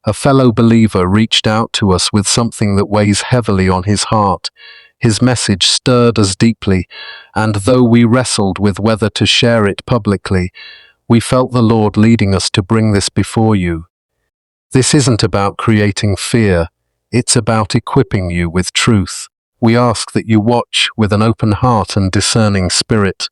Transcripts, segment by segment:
A fellow believer reached out to us with something that weighs heavily on his heart. His message stirred us deeply, and though we wrestled with whether to share it publicly, we felt the Lord leading us to bring this before you. This isn't about creating fear, it's about equipping you with truth. We ask that you watch with an open heart and discerning spirit.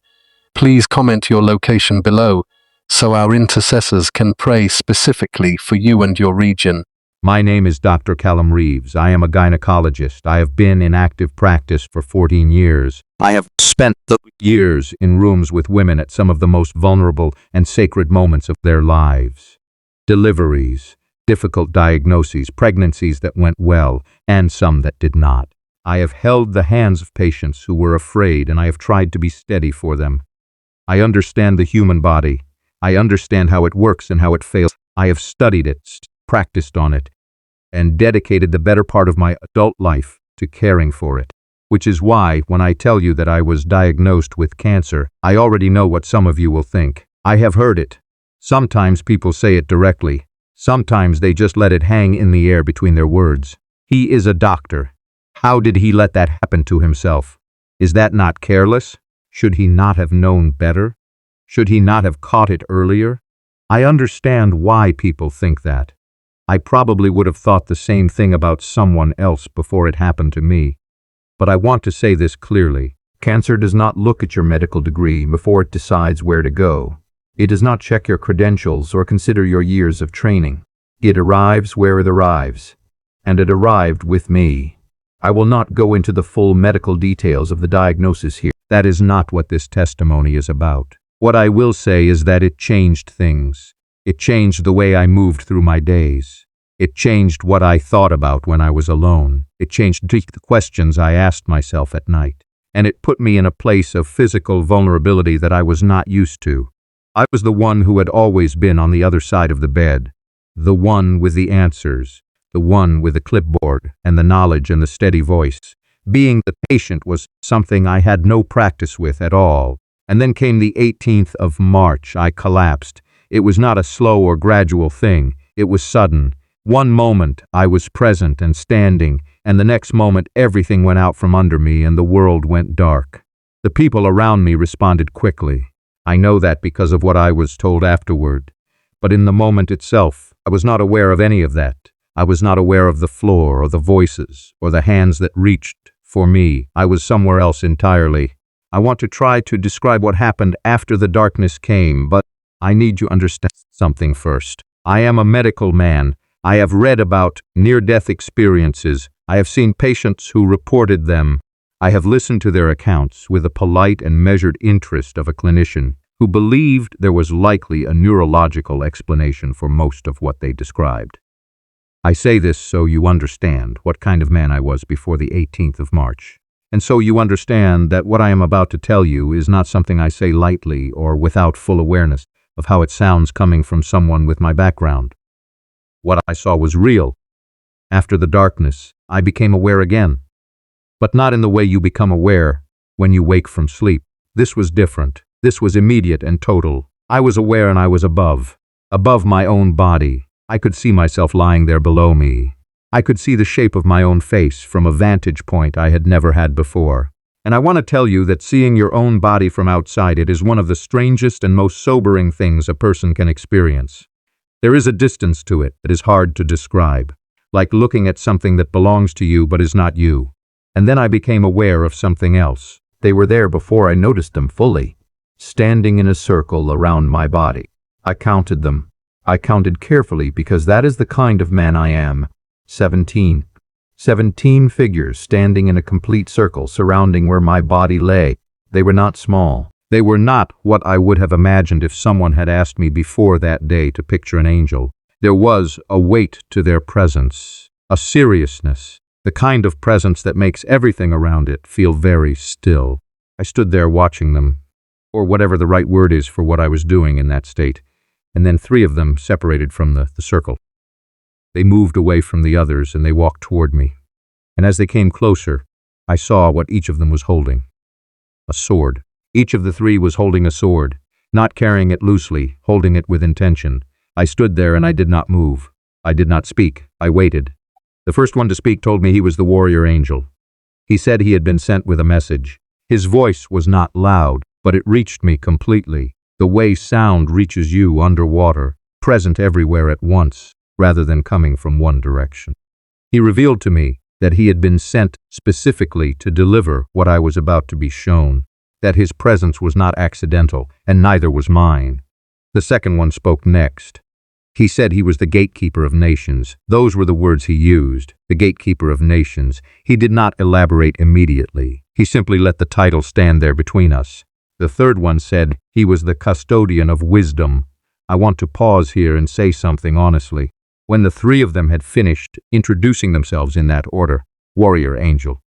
Please comment your location below so our intercessors can pray specifically for you and your region. My name is Dr. Callum Reeves. I am a gynecologist. I have been in active practice for 14 years. I have spent the years in rooms with women at some of the most vulnerable and sacred moments of their lives. Deliveries, difficult diagnoses, pregnancies that went well, and some that did not. I have held the hands of patients who were afraid, and I have tried to be steady for them. I understand the human body. I understand how it works and how it fails. I have studied it, practiced on it, and dedicated the better part of my adult life to caring for it. Which is why, when I tell you that I was diagnosed with cancer, I already know what some of you will think. I have heard it. Sometimes people say it directly. Sometimes they just let it hang in the air between their words. He is a doctor. How did he let that happen to himself? Is that not careless? Should he not have known better? Should he not have caught it earlier? I understand why people think that. I probably would have thought the same thing about someone else before it happened to me. But I want to say this clearly. Cancer does not look at your medical degree before it decides where to go. It does not check your credentials or consider your years of training. It arrives where it arrives. And it arrived with me. I will not go into the full medical details of the diagnosis here. That is not what this testimony is about. What I will say is that it changed things. It changed the way I moved through my days. It changed what I thought about when I was alone. It changed the questions I asked myself at night. And it put me in a place of physical vulnerability that I was not used to. I was the one who had always been on the other side of the bed. The one with the answers. The one with the clipboard and the knowledge and the steady voice. Being the patient was something I had no practice with at all. And then came the 18th of March. I collapsed. It was not a slow or gradual thing. It was sudden. One moment I was present and standing, and the next moment everything went out from under me and the world went dark. The people around me responded quickly. I know that because of what I was told afterward. But in the moment itself, I was not aware of any of that. I was not aware of the floor or the voices or the hands that reached for me. I was somewhere else entirely. I want to try to describe what happened after the darkness came, but I need you to understand something first. I am a medical man. I have read about near-death experiences. I have seen patients who reported them. I have listened to their accounts with a polite and measured interest of a clinician who believed there was likely a neurological explanation for most of what they described. I say this so you understand what kind of man I was before the 18th of March. And so you understand that what I am about to tell you is not something I say lightly or without full awareness of how it sounds coming from someone with my background. What I saw was real. After the darkness, I became aware again. But not in the way you become aware when you wake from sleep. This was different. This was immediate and total. I was aware and I was above my own body. I could see myself lying there below me. I could see the shape of my own face from a vantage point I had never had before. And I want to tell you that seeing your own body from outside it is one of the strangest and most sobering things a person can experience. There is a distance to it that is hard to describe, like looking at something that belongs to you but is not you. And then I became aware of something else. They were there before I noticed them fully, standing in a circle around my body. I counted them. I counted carefully because that is the kind of man I am. 17 figures standing in a complete circle surrounding where my body lay. They were not small. They were not what I would have imagined if someone had asked me before that day to picture an angel. There was a weight to their presence, a seriousness, the kind of presence that makes everything around it feel very still. I stood there watching them, or whatever the right word is for what I was doing in that state, and then 3 of them separated from the circle. They moved away from the others and they walked toward me. And as they came closer, I saw what each of them was holding. A sword. Each of the 3 was holding a sword, not carrying it loosely, holding it with intention. I stood there and I did not move. I did not speak. I waited. The first one to speak told me he was the warrior angel. He said he had been sent with a message. His voice was not loud, but it reached me completely, the way sound reaches you underwater, present everywhere at once, rather than coming from one direction. He revealed to me that he had been sent specifically to deliver what I was about to be shown, that his presence was not accidental, and neither was mine. The second one spoke next. He said he was the gatekeeper of nations. Those were the words he used, the gatekeeper of nations. He did not elaborate immediately. He simply let the title stand there between us. The third one said he was the custodian of wisdom. I want to pause here and say something honestly. When the three of them had finished introducing themselves in that order, warrior angel,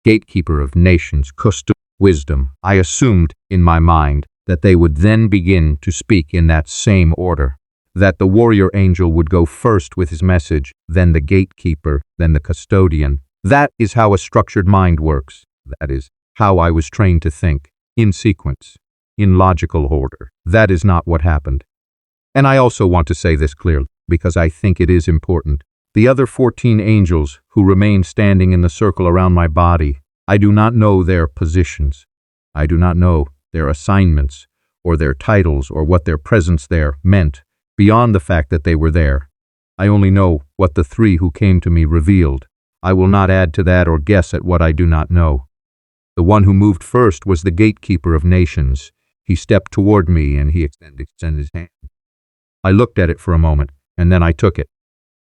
gatekeeper of nations, custodian of wisdom, I assumed in my mind that they would then begin to speak in that same order. That the warrior angel would go first with his message, then the gatekeeper, then the custodian. That is how a structured mind works. That is how I was trained to think, in sequence, in logical order. That is not what happened. And I also want to say this clearly, because I think it is important. The other 14 angels who remain standing in the circle around my body, I do not know their positions. I do not know their assignments, or their titles, or what their presence there meant. Beyond the fact that they were there, I only know what the three who came to me revealed. I will not add to that or guess at what I do not know. The one who moved first was the gatekeeper of nations. He stepped toward me and he extended his hand. I looked at it for a moment, and then I took it.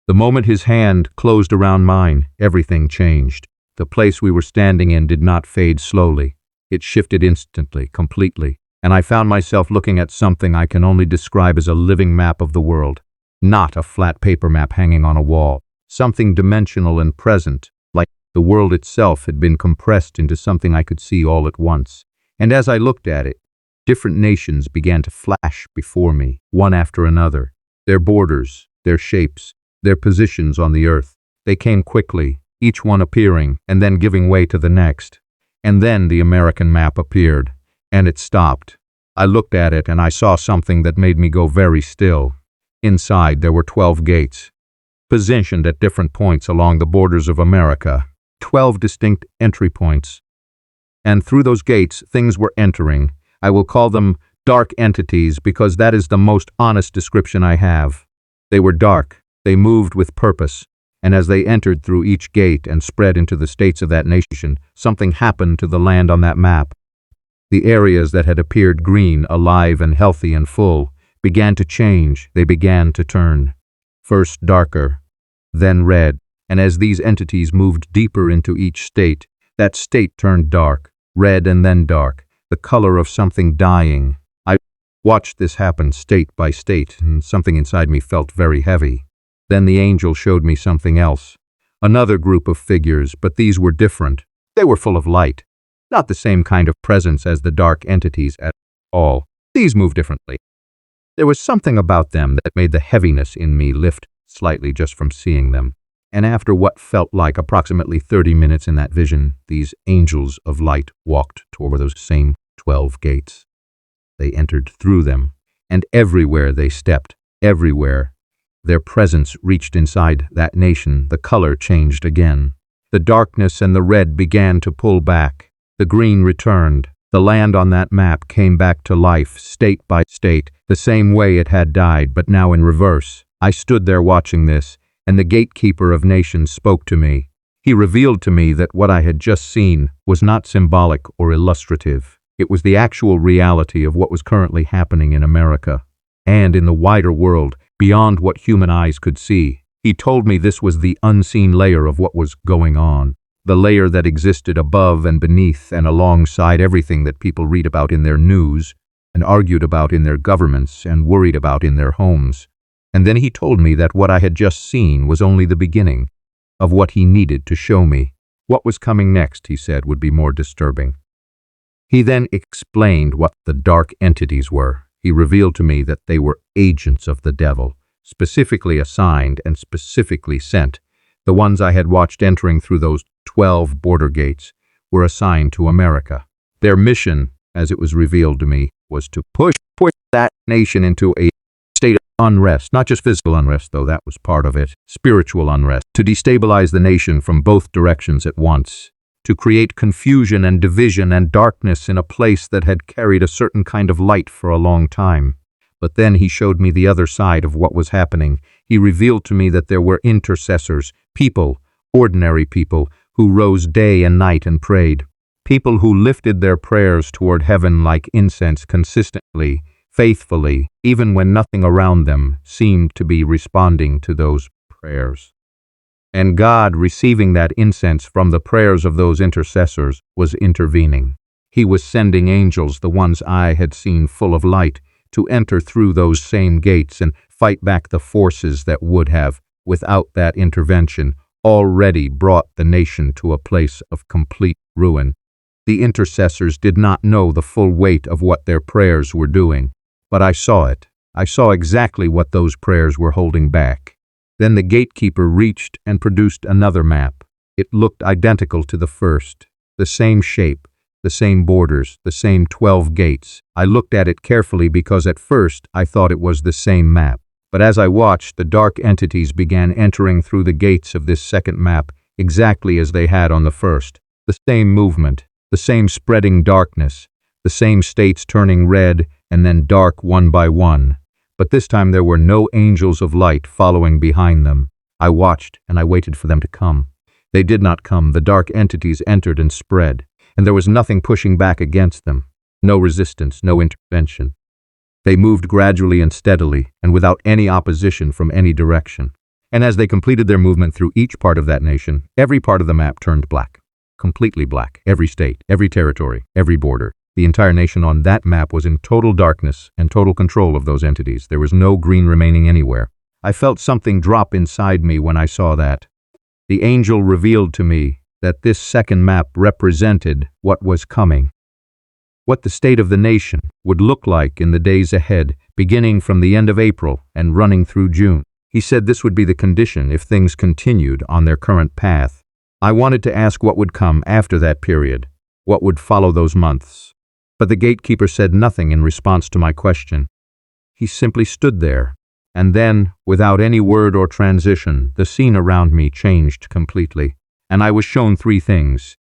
The moment his hand closed around mine, everything changed. The place we were standing in did not fade slowly. It shifted instantly, completely. And I found myself looking at something I can only describe as a living map of the world, not a flat paper map hanging on a wall, something dimensional and present, like the world itself had been compressed into something I could see all at once. And as I looked at it, different nations began to flash before me, one after another, their borders, their shapes, their positions on the earth. They came quickly, each one appearing and then giving way to the next. And then the American map appeared. And it stopped. I looked at it and I saw something that made me go very still. Inside there were 12 gates, positioned at different points along the borders of America, 12 distinct entry points. And through those gates things were entering. I will call them dark entities because that is the most honest description I have. They were dark, they moved with purpose, and as they entered through each gate and spread into the states of that nation, something happened to the land on that map. The areas that had appeared green, alive and healthy and full, began to change, they began to turn. First darker, then red, and as these entities moved deeper into each state, that state turned dark, red and then dark, the color of something dying. I watched this happen state by state, and something inside me felt very heavy. Then the angel showed me something else. Another group of figures, but these were different. They were full of light. Not the same kind of presence as the dark entities at all. These moved differently. There was something about them that made the heaviness in me lift slightly just from seeing them. And after what felt like approximately 30 minutes in that vision, these angels of light walked toward those same 12 gates. They entered through them, and everywhere they stepped, everywhere, their presence reached inside that nation. The color changed again. The darkness and the red began to pull back. The green returned. The land on that map came back to life, state by state, the same way it had died, but now in reverse. I stood there watching this, and the gatekeeper of nations spoke to me. He revealed to me that what I had just seen was not symbolic or illustrative. It was the actual reality of what was currently happening in America, and in the wider world, beyond what human eyes could see. He told me this was the unseen layer of what was going on. The layer that existed above and beneath and alongside everything that people read about in their news, and argued about in their governments, and worried about in their homes. And then he told me that what I had just seen was only the beginning of what he needed to show me. What was coming next, he said, would be more disturbing. He then explained what the dark entities were. He revealed to me that they were agents of the devil, specifically assigned and specifically sent. The ones I had watched entering through those 12 border gates were assigned to America. Their mission, as it was revealed to me, was to push that nation into a state of unrest, not just physical unrest, though that was part of it, spiritual unrest, to destabilize the nation from both directions at once, to create confusion and division and darkness in a place that had carried a certain kind of light for a long time. But then he showed me the other side of what was happening. He revealed to me that there were intercessors, people, ordinary people, who rose day and night and prayed. People who lifted their prayers toward heaven like incense consistently, faithfully, even when nothing around them seemed to be responding to those prayers. And God, receiving that incense from the prayers of those intercessors, was intervening. He was sending angels, the ones I had seen full of light, to enter through those same gates and fight back the forces that would have, without that intervention, already brought the nation to a place of complete ruin. The intercessors did not know the full weight of what their prayers were doing, but I saw it. I saw exactly what those prayers were holding back. Then the gatekeeper reached and produced another map. It looked identical to the first, the same shape, the same borders, the same 12 gates. I looked at it carefully because at first I thought it was the same map. But as I watched, the dark entities began entering through the gates of this second map exactly as they had on the first. The same movement, the same spreading darkness, the same states turning red and then dark one by one. But this time there were no angels of light following behind them. I watched and I waited for them to come. They did not come. The dark entities entered and spread, and there was nothing pushing back against them. No resistance, no intervention. They moved gradually and steadily, and without any opposition from any direction. And as they completed their movement through each part of that nation, every part of the map turned black. Completely black. Every state, every territory, every border. The entire nation on that map was in total darkness and total control of those entities. There was no green remaining anywhere. I felt something drop inside me when I saw that. The angel revealed to me that this second map represented what was coming. What the state of the nation would look like in the days ahead, beginning from the end of April and running through June. He said this would be the condition if things continued on their current path. I wanted to ask what would come after that period, what would follow those months. But the gatekeeper said nothing in response to my question. He simply stood there, and then, without any word or transition, the scene around me changed completely, and I was shown three things.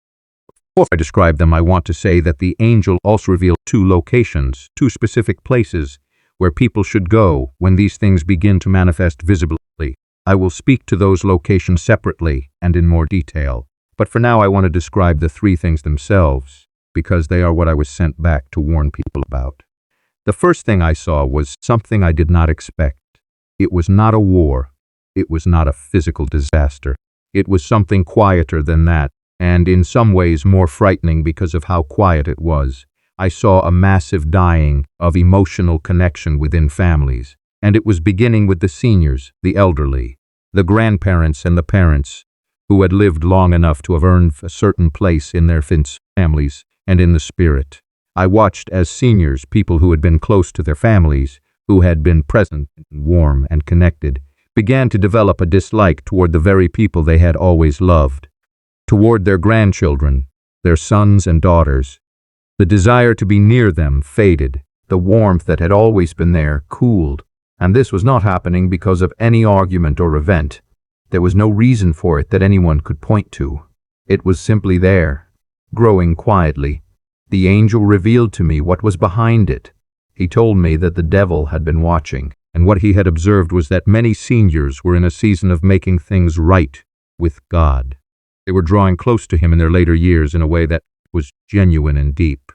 Before I describe them, I want to say that the angel also revealed two locations, two specific places, where people should go when these things begin to manifest visibly. I will speak to those locations separately and in more detail, but for now I want to describe the three things themselves, because they are what I was sent back to warn people about. The first thing I saw was something I did not expect. It was not a war. It was not a physical disaster. It was something quieter than that, and in some ways more frightening because of how quiet it was. I saw a massive dying of emotional connection within families, and it was beginning with the seniors, the elderly, the grandparents and the parents, who had lived long enough to have earned a certain place in their families and in the spirit. I watched as seniors, people who had been close to their families, who had been present, warm and connected, began to develop a dislike toward the very people they had always loved, toward their grandchildren, their sons and daughters. The desire to be near them faded. The warmth that had always been there cooled, and this was not happening because of any argument or event. There was no reason for it that anyone could point to. It was simply there, growing quietly. The angel revealed to me what was behind it. He told me that the devil had been watching, and what he had observed was that many seniors were in a season of making things right with God. They were drawing close to him in their later years in a way that was genuine and deep.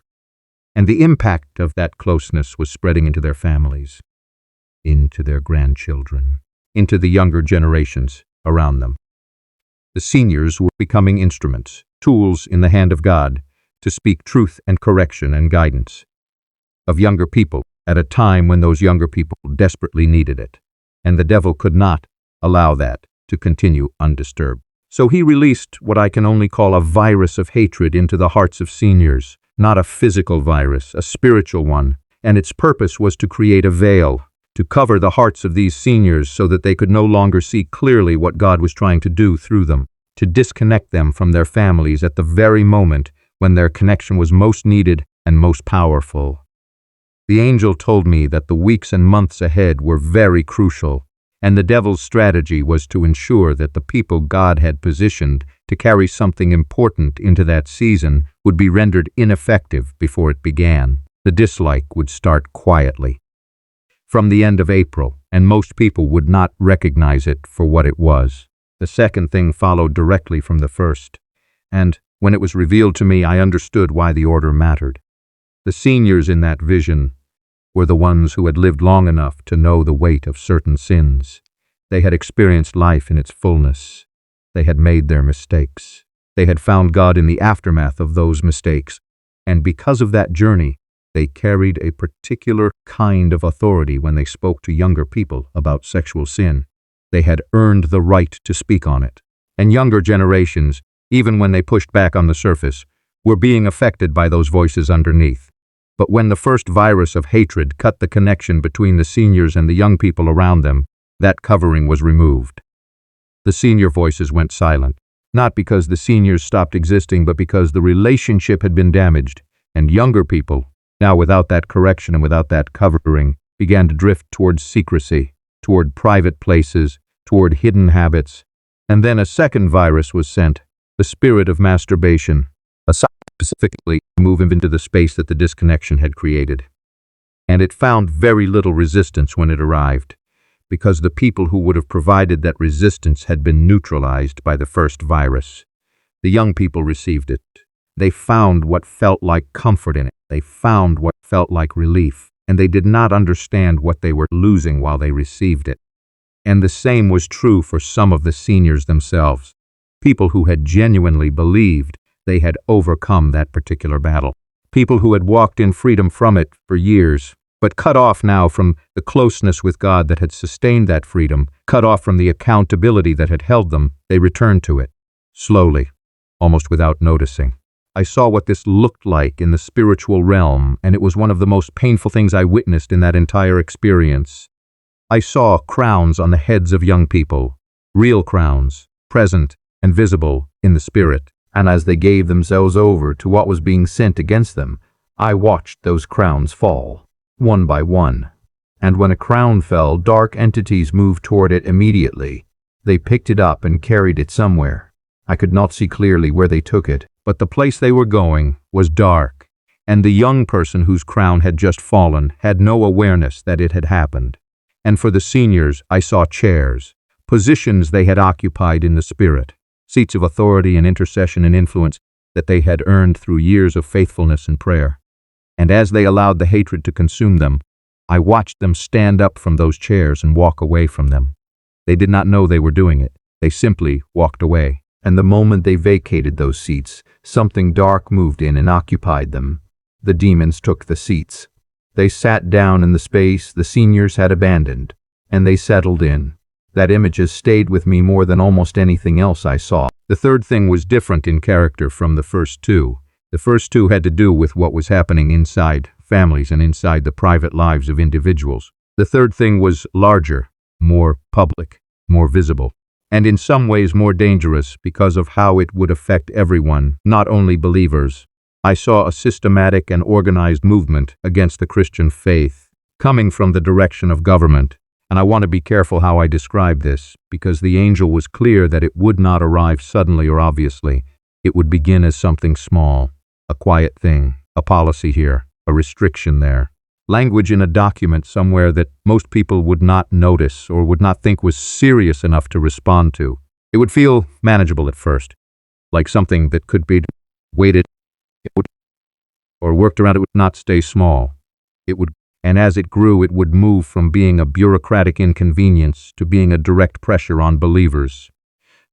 And the impact of that closeness was spreading into their families, into their grandchildren, into the younger generations around them. The seniors were becoming instruments, tools in the hand of God to speak truth and correction and guidance of younger people at a time when those younger people desperately needed it. And the devil could not allow that to continue undisturbed. So he released what I can only call a virus of hatred into the hearts of seniors, not a physical virus, a spiritual one, and its purpose was to create a veil, to cover the hearts of these seniors so that they could no longer see clearly what God was trying to do through them, to disconnect them from their families at the very moment when their connection was most needed and most powerful. The angel told me that the weeks and months ahead were very crucial, and the devil's strategy was to ensure that the people God had positioned to carry something important into that season would be rendered ineffective before it began. The dislike would start quietly, from the end of April, and most people would not recognize it for what it was. The second thing followed directly from the first, and when it was revealed to me, I understood why the order mattered. The seniors in that vision were the ones who had lived long enough to know the weight of certain sins. They had experienced life in its fullness. They had made their mistakes. They had found God in the aftermath of those mistakes, and because of that journey, they carried a particular kind of authority when they spoke to younger people about sexual sin. They had earned the right to speak on it. And younger generations, even when they pushed back on the surface, were being affected by those voices underneath. But when the first virus of hatred cut the connection between the seniors and the young people around them, that covering was removed. The senior voices went silent, not because the seniors stopped existing, but because the relationship had been damaged, and younger people, now without that correction and without that covering, began to drift towards secrecy, toward private places, toward hidden habits. And then a second virus was sent, the spirit of masturbation, assigned specifically to move him into the space that the disconnection had created. And it found very little resistance when it arrived, because the people who would have provided that resistance had been neutralized by the first virus. The young people received it. They found what felt like comfort in it. They found what felt like relief, and they did not understand what they were losing while they received it. And the same was true for some of the seniors themselves, people who had genuinely believed they had overcome that particular battle, people who had walked in freedom from it for years, but cut off now from the closeness with God that had sustained that freedom, cut off from the accountability that had held them. They returned to it, slowly, almost without noticing. I saw what this looked like in the spiritual realm, and it was one of the most painful things I witnessed in that entire experience. I saw crowns on the heads of young people, real crowns, present and visible in the spirit, and as they gave themselves over to what was being sent against them, I watched those crowns fall, one by one. And when a crown fell, dark entities moved toward it immediately. They picked it up and carried it somewhere. I could not see clearly where they took it, but the place they were going was dark, and the young person whose crown had just fallen had no awareness that it had happened. And for the seniors, I saw chairs, positions they had occupied in the spirit, seats of authority and intercession and influence that they had earned through years of faithfulness and prayer. And as they allowed the hatred to consume them, I watched them stand up from those chairs and walk away from them. They did not know they were doing it. They simply walked away. And the moment they vacated those seats, something dark moved in and occupied them. The demons took the seats. They sat down in the space the seniors had abandoned, and they settled in. That image has stayed with me more than almost anything else I saw. The third thing was different in character from the first two. The first two had to do with what was happening inside families and inside the private lives of individuals. The third thing was larger, more public, more visible, and in some ways more dangerous because of how it would affect everyone, not only believers. I saw a systematic and organized movement against the Christian faith, coming from the direction of government. And I want to be careful how I describe this, because the angel was clear that it would not arrive suddenly or obviously. It would begin as something small, a quiet thing, a policy here, a restriction there, language in a document somewhere that most people would not notice or would not think was serious enough to respond to. It would feel manageable at first, like something that could be weighted or worked around. It would not stay small. It would, and as it grew, it would move from being a bureaucratic inconvenience to being a direct pressure on believers.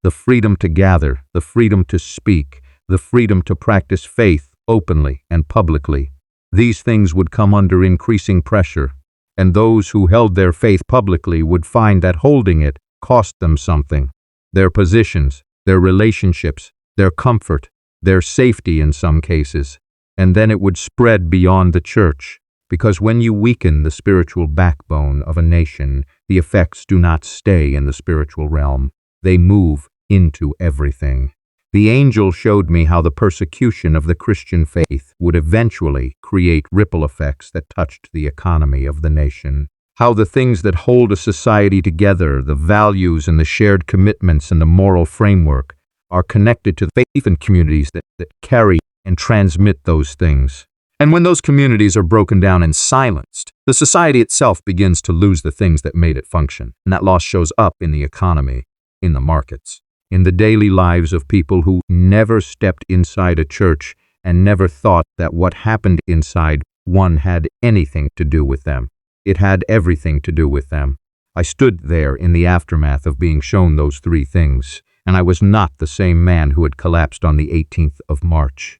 The freedom to gather, the freedom to speak, the freedom to practice faith openly and publicly. These things would come under increasing pressure, and those who held their faith publicly would find that holding it cost them something. Their positions, their relationships, their comfort, their safety in some cases. And then it would spread beyond the church, because when you weaken the spiritual backbone of a nation, the effects do not stay in the spiritual realm. They move into everything. The angel showed me how the persecution of the Christian faith would eventually create ripple effects that touched the economy of the nation. How the things that hold a society together, the values and the shared commitments and the moral framework, are connected to the faith and communities that carry and transmit those things. And when those communities are broken down and silenced, the society itself begins to lose the things that made it function. And that loss shows up in the economy, in the markets, in the daily lives of people who never stepped inside a church and never thought that what happened inside one had anything to do with them. It had everything to do with them. I stood there in the aftermath of being shown those three things, and I was not the same man who had collapsed on the 18th of March.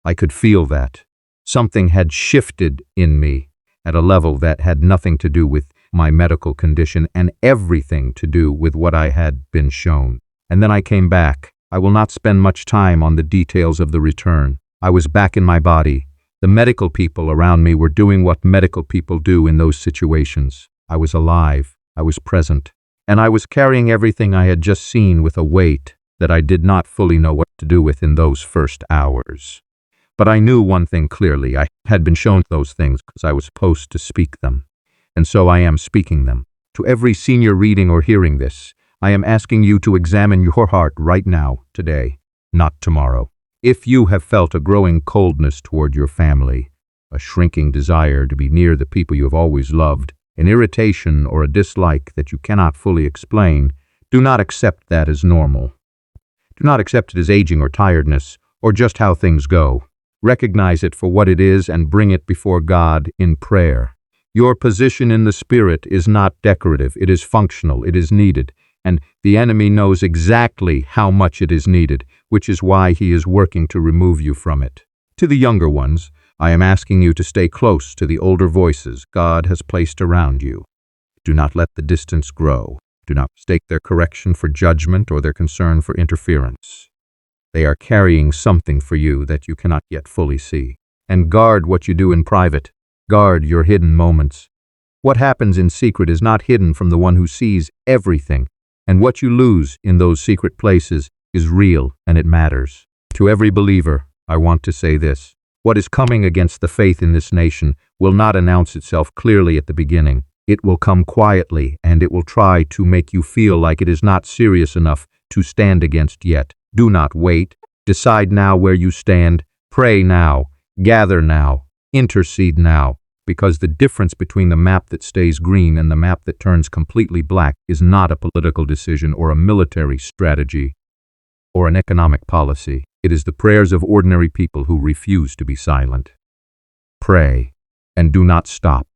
I could feel that. Something had shifted in me at a level that had nothing to do with my medical condition and everything to do with what I had been shown. And then I came back. I will not spend much time on the details of the return. I was back in my body. The medical people around me were doing what medical people do in those situations. I was alive. I was present. And I was carrying everything I had just seen with a weight that I did not fully know what to do with in those first hours. But I knew one thing clearly. I had been shown those things because I was supposed to speak them. And so I am speaking them. To every senior reading or hearing this, I am asking you to examine your heart right now, today, not tomorrow. If you have felt a growing coldness toward your family, a shrinking desire to be near the people you have always loved, an irritation or a dislike that you cannot fully explain, do not accept that as normal. Do not accept it as aging or tiredness, or just how things go. Recognize it for what it is and bring it before God in prayer. Your position in the Spirit is not decorative, it is functional, it is needed. And the enemy knows exactly how much it is needed, which is why he is working to remove you from it. To the younger ones, I am asking you to stay close to the older voices God has placed around you. Do not let the distance grow. Do not mistake their correction for judgment or their concern for interference. They are carrying something for you that you cannot yet fully see. And guard what you do in private. Guard your hidden moments. What happens in secret is not hidden from the one who sees everything. And what you lose in those secret places is real and it matters. To every believer, I want to say this. What is coming against the faith in this nation will not announce itself clearly at the beginning. It will come quietly and it will try to make you feel like it is not serious enough to stand against yet. Do not wait. Decide now where you stand. Pray now. Gather now. Intercede now. Because the difference between the map that stays green and the map that turns completely black is not a political decision or a military strategy or an economic policy. It is the prayers of ordinary people who refuse to be silent. Pray and do not stop.